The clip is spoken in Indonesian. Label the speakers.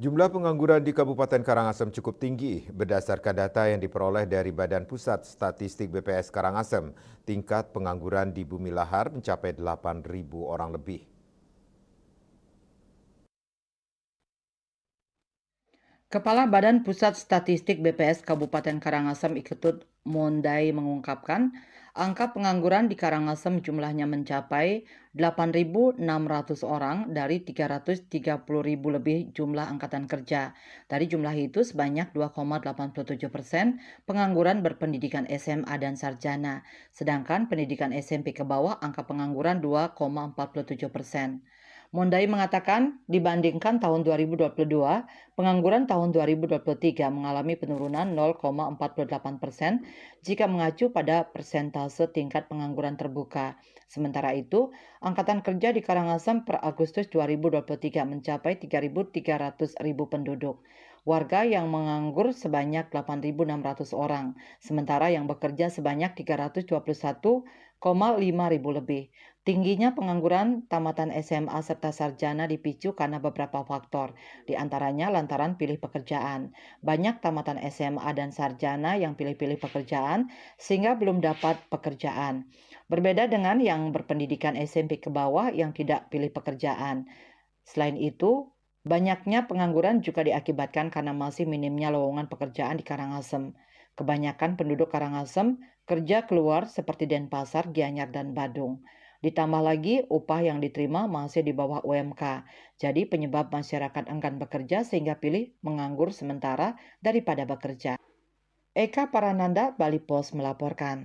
Speaker 1: Jumlah pengangguran di Kabupaten Karangasem cukup tinggi berdasarkan data yang diperoleh dari Badan Pusat Statistik BPS Karangasem. Tingkat pengangguran di Bumi Lahar mencapai 8.000 orang lebih.
Speaker 2: Kepala Badan Pusat Statistik BPS Kabupaten Karangasem Iketut Mondai mengungkapkan, angka pengangguran di Karangasem jumlahnya mencapai 8.600 orang dari 330.000 lebih jumlah angkatan kerja. Dari jumlah itu sebanyak 2,87% pengangguran berpendidikan SMA dan sarjana, sedangkan pendidikan SMP ke bawah angka pengangguran 2,47%. Mondai mengatakan, dibandingkan tahun 2022, pengangguran tahun 2023 mengalami penurunan 0,48% jika mengacu pada persentase tingkat pengangguran terbuka. Sementara itu, angkatan kerja di Karangasem per Agustus 2023 mencapai 3.300.000 penduduk. Warga yang menganggur sebanyak 8.600 orang, sementara yang bekerja sebanyak 321,5 ribu lebih. Tingginya pengangguran tamatan SMA serta sarjana dipicu karena beberapa faktor, di antaranya lantaran pilih pekerjaan. Banyak tamatan SMA dan sarjana yang pilih-pilih pekerjaan sehingga belum dapat pekerjaan. Berbeda dengan yang berpendidikan SMP ke bawah yang tidak pilih pekerjaan. Selain itu, banyaknya pengangguran juga diakibatkan karena masih minimnya lowongan pekerjaan di Karangasem. Kebanyakan penduduk Karangasem kerja keluar seperti Denpasar, Gianyar, dan Badung. Ditambah lagi upah yang diterima masih di bawah UMK. Jadi penyebab masyarakat enggan bekerja sehingga pilih menganggur sementara daripada bekerja. Eka Parananda, Bali Pos melaporkan.